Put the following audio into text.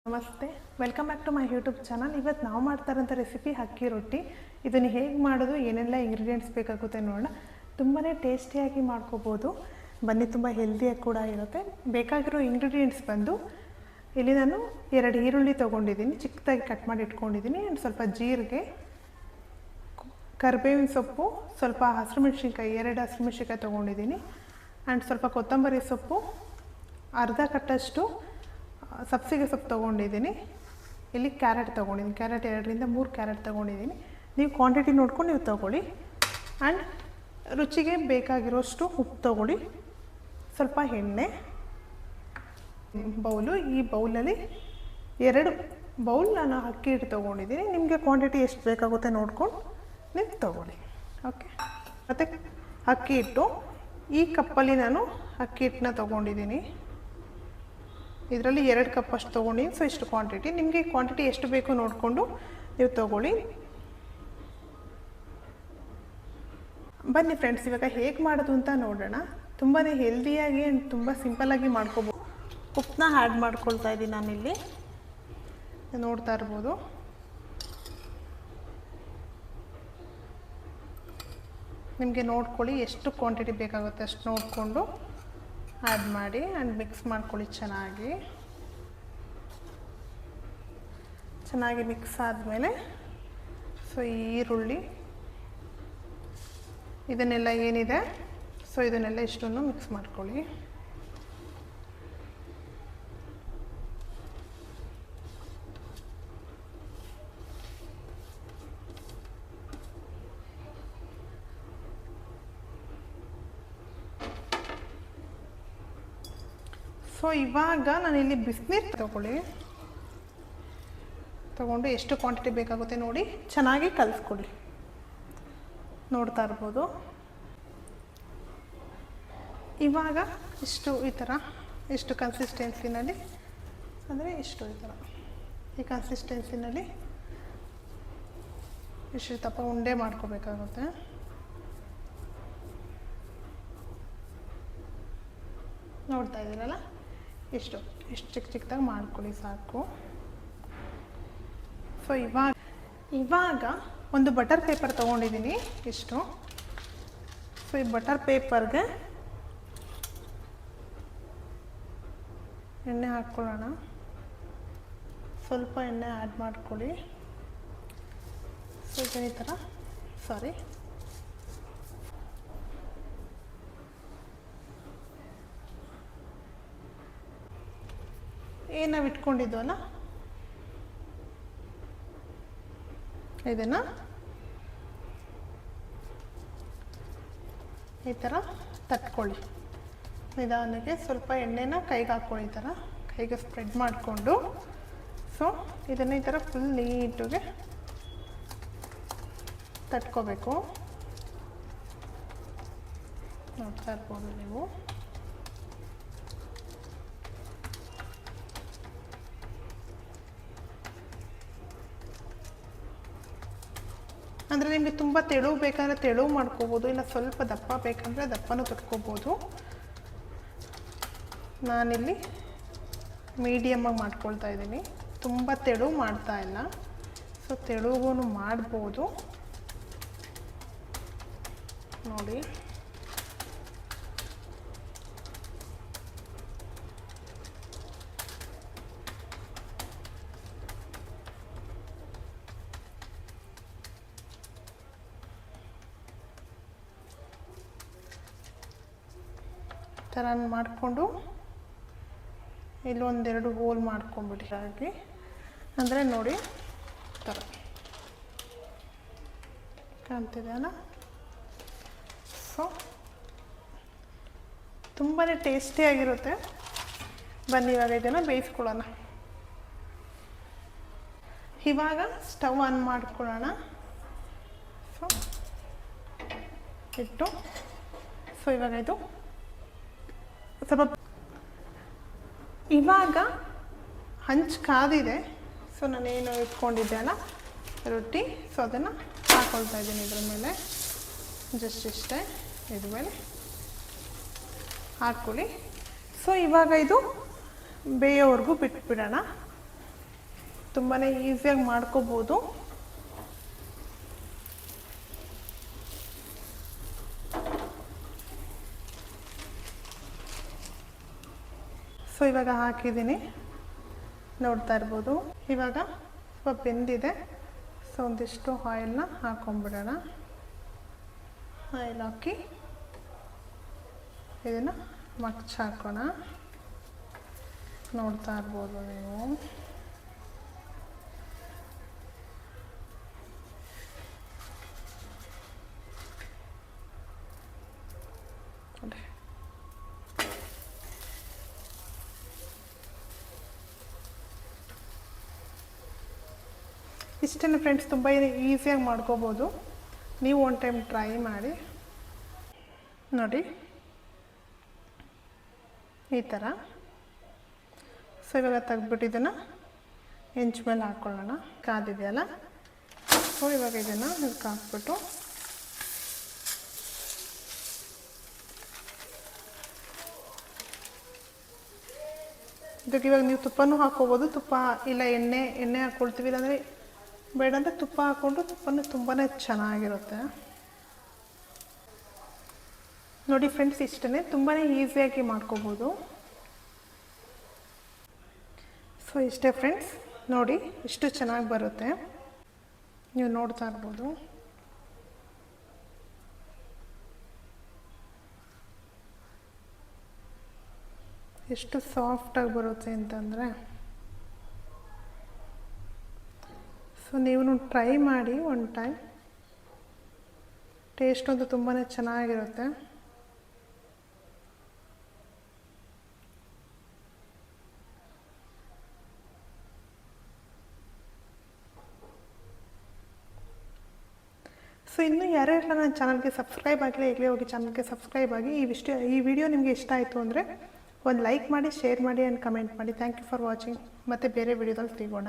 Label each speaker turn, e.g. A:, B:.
A: ನಮಸ್ತೆ, welcome back to my YouTube channel. ಇವತ್ತು ನಾವು ಮಾಡ್ತಾ ಇರೋಂಥ ರೆಸಿಪಿ ಅಕ್ಕಿ ರೊಟ್ಟಿ. ಇದನ್ನು ಹೇಗೆ ಮಾಡೋದು, ಏನೆಲ್ಲ ಇಂಗ್ರೀಡಿಯೆಂಟ್ಸ್ ಬೇಕಾಗುತ್ತೆ ನೋಡೋಣ. ತುಂಬಾ ಟೇಸ್ಟಿಯಾಗಿ ಮಾಡ್ಕೋಬೋದು, ಬನ್ನಿ. ತುಂಬ ಹೆಲ್ದಿಯಾಗಿ ಕೂಡ ಇರುತ್ತೆ. ಬೇಕಾಗಿರೋ ಇಂಗ್ರೀಡಿಯೆಂಟ್ಸ್ ಬಂದು ಇಲ್ಲಿ ನಾನು 2 ಈರುಳ್ಳಿ ತೊಗೊಂಡಿದ್ದೀನಿ, ಚಿಕ್ಕದಾಗಿ ಕಟ್ ಮಾಡಿ ಇಟ್ಕೊಂಡಿದ್ದೀನಿ. ಆ್ಯಂಡ್ ಸ್ವಲ್ಪ ಜೀರಿಗೆ, ಕರಿಬೇವಿನ ಸೊಪ್ಪು, ಸ್ವಲ್ಪ ಹಸಿರುಮೆಣ್ಸಿನ್ಕಾಯಿ, 2 ಹಸಿರುಮೆಣ್ಸಿನ್ಕಾಯಿ ತೊಗೊಂಡಿದ್ದೀನಿ. ಆ್ಯಂಡ್ ಸ್ವಲ್ಪ ಕೊತ್ತಂಬರಿ ಸೊಪ್ಪು, ಅರ್ಧ ಕಟ್ಟಷ್ಟು ಸಬ್ಸಿಗೆ ಸೊಪ್ಪು ತೊಗೊಂಡಿದ್ದೀನಿ. ಇಲ್ಲಿ ಕ್ಯಾರೆಟ್ ತೊಗೊಂಡಿದ್ದೀನಿ, ಕ್ಯಾರೆಟ್ 2ರಿಂದ 3 ಕ್ಯಾರೆಟ್ ತೊಗೊಂಡಿದ್ದೀನಿ. ನೀವು ಕ್ವಾಂಟಿಟಿ ನೋಡ್ಕೊಂಡು ನೀವು ತೊಗೊಳ್ಳಿ. ಆ್ಯಂಡ್ ರುಚಿಗೆ ಬೇಕಾಗಿರೋಷ್ಟು ಉಪ್ಪು ತೊಗೊಳ್ಳಿ. ಸ್ವಲ್ಪ ಎಣ್ಣೆ ಬೌಲು, ಈ ಬೌಲಲ್ಲಿ 2 ಬೌಲ್ ನಾನು ಅಕ್ಕಿ ಹಿಟ್ಟು ತೊಗೊಂಡಿದ್ದೀನಿ. ನಿಮಗೆ ಕ್ವಾಂಟಿಟಿ ಎಷ್ಟು ಬೇಕಾಗುತ್ತೆ ನೋಡ್ಕೊಂಡು ನೀವು ತೊಗೊಳ್ಳಿ. ಓಕೆ, ಮತ್ತು ಅಕ್ಕಿ ಹಿಟ್ಟು ಈ ಕಪ್ಪಲ್ಲಿ ನಾನು ಅಕ್ಕಿ ಹಿಟ್ಟನ್ನ ತೊಗೊಂಡಿದ್ದೀನಿ. ಇದರಲ್ಲಿ 2 ಕಪ್ ಅಷ್ಟು ತೊಗೊಂಡಿದ್ದೀನಿ. ಸೊ ಇಷ್ಟು ಕ್ವಾಂಟಿಟಿ, ನಿಮಗೆ ಕ್ವಾಂಟಿಟಿ ಎಷ್ಟು ಬೇಕು ನೋಡಿಕೊಂಡು ನೀವು ತೊಗೊಳ್ಳಿ. ಬನ್ನಿ ಫ್ರೆಂಡ್ಸ್, ಇವಾಗ ಹೇಗೆ ಮಾಡೋದು ಅಂತ ನೋಡೋಣ. ತುಂಬಾ ಹೆಲ್ದಿಯಾಗಿ ಆ್ಯಂಡ್ ತುಂಬ ಸಿಂಪಲ್ಲಾಗಿ ಮಾಡ್ಕೋಬೋದು. ಉಪ್ಪನ್ನ ಆ್ಯಡ್ ಮಾಡ್ಕೊಳ್ತಾ ಇದ್ದೀನಿ ನಾನಿಲ್ಲಿ, ನೋಡ್ತಾ ಇರ್ಬೋದು. ನಿಮಗೆ ನೋಡ್ಕೊಳ್ಳಿ, ಎಷ್ಟು ಕ್ವಾಂಟಿಟಿ ಬೇಕಾಗುತ್ತೆ ಅಷ್ಟು ನೋಡಿಕೊಂಡು ಆ್ಯಡ್ ಮಾಡಿ. ಆ್ಯಂಡ್ ಮಿಕ್ಸ್ ಮಾಡ್ಕೊಳ್ಳಿ ಚೆನ್ನಾಗಿ ಮಿಕ್ಸ್ ಆದಮೇಲೆ ಸೊ ಈರುಳ್ಳಿ ಇದನ್ನೆಲ್ಲ ಏನಿದೆ ಸೊ ಇದನ್ನೆಲ್ಲ ಇಷ್ಟನ್ನು ಮಿಕ್ಸ್ ಮಾಡ್ಕೊಳ್ಳಿ. ಸೊ ಇವಾಗ ನಾನಿಲ್ಲಿ ಬಿಸಿನೀರು ತಗೊಂಡು ಎಷ್ಟು ಕ್ವಾಂಟಿಟಿ ಬೇಕಾಗುತ್ತೆ ನೋಡಿ ಚೆನ್ನಾಗಿ ಕಲಿಸ್ಕೊಳ್ಳಿ. ನೋಡ್ತಾ ಇರ್ಬೋದು. ಇವಾಗ ಇಷ್ಟು ಈ ಥರ ಇಷ್ಟು ಕನ್ಸಿಸ್ಟೆನ್ಸಿನಲ್ಲಿ, ಅಂದರೆ ಇಷ್ಟು ಈ ಥರ ಈ ಕನ್ಸಿಸ್ಟೆನ್ಸಿನಲ್ಲಿ ಇಷ್ಟು ದಪ್ಪ ಉಂಡೆ ಮಾಡ್ಕೋಬೇಕಾಗುತ್ತೆ. ನೋಡ್ತಾ ಇದ್ದೀರಲ್ಲ, ಇಷ್ಟು ಚಿಕ್ಕದಾಗಿ ಮಾಡ್ಕೊಳ್ಳಿ, ಸಾಕು. ಸೊ ಇವಾಗ ಒಂದು ಬಟರ್ ಪೇಪರ್ ತೊಗೊಂಡಿದ್ದೀನಿ ಇಷ್ಟು. ಸೊ ಈ ಬಟರ್ ಪೇಪರ್ಗೆ ಎಣ್ಣೆ ಹಾಕ್ಕೊಳ್ಳೋಣ. ಸ್ವಲ್ಪ ಎಣ್ಣೆ ಆ್ಯಡ್ ಮಾಡ್ಕೊಳ್ಳಿ. ಸೊ ಈ ಥರ ಏನು ನಾವು ಇಟ್ಕೊಂಡಿದ್ವಲ್ಲ ಇದನ್ನು ಈ ಥರ ತಟ್ಕೊಳ್ಳಿ. ನಿಧಾನಕ್ಕೆ ಸ್ವಲ್ಪ ಎಣ್ಣೆನ ಕೈಗೆ ಹಾಕ್ಕೊಳ್ಳಿ, ಈ ಥರ ಕೈಗೆ ಸ್ಪ್ರೆಡ್ ಮಾಡಿಕೊಂಡು. ಸೊ ಇದನ್ನು ಈ ಥರ ಫುಲ್ ನೀಟಾಗಿ ತಟ್ಕೋಬೇಕು. ನೋಡ್ತಾ ಇರ್ಬೋದು ನೀವು. ಅಂದರೆ ನಿಮಗೆ ತುಂಬ ತೆಳು ಬೇಕಂದರೆ ತೆಳು ಮಾಡ್ಕೋಬೋದು, ಇಲ್ಲ ಸ್ವಲ್ಪ ದಪ್ಪ ಬೇಕಂದರೆ ದಪ್ಪನೂ ತಟ್ಕೋಬೋದು. ನಾನಿಲ್ಲಿ ಮೀಡಿಯಮ್ಮಾಗಿ ಮಾಡ್ಕೊಳ್ತಾ ಇದ್ದೀನಿ, ತುಂಬ ತೆಳು ಮಾಡ್ತಾ ಇಲ್ಲ. ಸೊ ತೆಳುಗೂ ಮಾಡ್ಬೋದು ನೋಡಿ. ಥರ ಮಾಡಿಕೊಂಡು ಇಲ್ಲೊಂದೆರಡು ಹೋಲ್ ಮಾಡ್ಕೊಂಡ್ಬಿಡಿ ಹಾಗೆ. ಅಂದರೆ ನೋಡಿ ಥರ ಕಾಣ್ತಿದೆ ಅಲ್ಲ. ಸೊ ತುಂಬಾ ಟೇಸ್ಟಿಯಾಗಿರುತ್ತೆ. ಬನ್ನಿ ಇವಾಗ ಇದನ್ನು ಬೇಯಿಸ್ಕೊಳ್ಳೋಣ. ಇವಾಗ ಸ್ಟವ್ ಆನ್ ಮಾಡ್ಕೊಳ್ಳೋಣ. ಸೊ ಇಟ್ಟು ಸೊ ಇವಾಗ ಇದು ಸ್ವಲ್ಪ ಇವಾಗ ಹಂಚು ಕಾದಿದೆ. ಸೊ ನಾನೇನು ಇಟ್ಕೊಂಡಿದ್ದೆ ಅಲ್ಲ ರೊಟ್ಟಿ, ಸೊ ಅದನ್ನು ಹಾಕ್ಕೊಳ್ತಾ ಇದ್ದೀನಿ ಇದ್ರ ಮೇಲೆ. ಜಸ್ಟ್ ಇಷ್ಟೇ, ಇದ್ರ ಮೇಲೆ ಹಾಕ್ಕೊಳ್ಳಿ. ಸೊ ಇವಾಗ ಇದು ಬೇಯೋವರೆಗೂ ಬಿಟ್ಬಿಡೋಣ. ತುಂಬಾ ಈಸಿಯಾಗಿ ಮಾಡ್ಕೋಬೋದು. ಸೊ ಇವಾಗ ಹಾಕಿದ್ದೀನಿ, ನೋಡ್ತಾ ಇರ್ಬೋದು. ಇವಾಗ ಸ್ವಲ್ಪ ಬೆಂದಿದೆ. ಸೊ ಒಂದಿಷ್ಟು ಆಯಿಲ್ನ ಹಾಕೊಂಡ್ಬಿಡೋಣ. ಆಯಿಲ್ ಹಾಕಿ ಇದನ್ನು ಮಗ್ಚಾಕೋಣ. ನೋಡ್ತಾ ಇರ್ಬೋದು ನೀವು. ಇಷ್ಟೇ ಫ್ರೆಂಡ್ಸ್, ತುಂಬ ಈಸಿಯಾಗಿ ಮಾಡ್ಕೋಬೋದು. ನೀವು ಒನ್ ಟೈಮ್ ಟ್ರೈ ಮಾಡಿ ನೋಡಿ ಈ ಥರ. ಸೊ ಇವಾಗ ತೆಗ್ದ್ಬಿಟ್ಟು ಇದನ್ನು ಹೆಂಚು ಮೇಲೆ ಹಾಕ್ಕೊಳ್ಳೋಣ. ಕಾದಿದೆಯಲ್ಲ, ಸೊ ಇವಾಗ ಇದನ್ನು ಇದಕ್ಕೆ ಹಾಕ್ಬಿಟ್ಟು ಇದಕ್ಕೆ ಇವಾಗ ನೀವು ತುಪ್ಪನೂ ಹಾಕ್ಕೋಬೋದು. ತುಪ್ಪ ಇಲ್ಲ ಎಣ್ಣೆ ಹಾಕ್ಕೊಳ್ತೀವಿ, ಇಲ್ಲಾಂದರೆ ಬೇಡ ಅಂದರೆ ತುಪ್ಪ ಹಾಕ್ಕೊಂಡು ತುಪ್ಪನೂ ತುಂಬಾ ಚೆನ್ನಾಗಿರುತ್ತೆ. ನೋಡಿ ಫ್ರೆಂಡ್ಸ್, ಇಷ್ಟೇ, ತುಂಬಾ ಈಸಿಯಾಗಿ ಮಾಡ್ಕೋಬೋದು. ಸೊ ಇಷ್ಟೇ ಫ್ರೆಂಡ್ಸ್, ನೋಡಿ ಇಷ್ಟು ಚೆನ್ನಾಗಿ ಬರುತ್ತೆ. ನೀವು ನೋಡ್ತಾ ಇರ್ಬೋದು. ಎಷ್ಟು ಸಾಫ್ಟಾಗಿ ಬರುತ್ತೆ ಅಂತಂದರೆ. ಸೊ ನೀವು ಟ್ರೈ ಮಾಡಿ ಒನ್ ಟೈಮ್. ಟೇಸ್ಟ್ ಅಂತೂ ತುಂಬಾ ಚೆನ್ನಾಗಿರುತ್ತೆ. ಸೊ ಇನ್ನೂ ಯಾರ್ಯಾರೆಲ್ಲ ನನ್ನ ಚಾನಲ್ಗೆ ಸಬ್ಸ್ಕ್ರೈಬ್ ಆಗಿಲ್ಲ, ಈಗಲೇ ಹೋಗಿ ಚಾನಲ್ಗೆ ಸಬ್ಸ್ಕ್ರೈಬ್ ಆಗಿ. ಈ ವಿಡಿಯೋ ನಿಮಗೆ ಇಷ್ಟ ಆಯಿತು ಅಂದರೆ ಒಂದು ಲೈಕ್ ಮಾಡಿ, ಶೇರ್ ಮಾಡಿ ಆ್ಯಂಡ್ ಕಮೆಂಟ್ ಮಾಡಿ. Thank you for watching. ಮತ್ತು ಬೇರೆ ವಿಡಿಯೋದಲ್ಲಿ ಸಿಗೋಣ.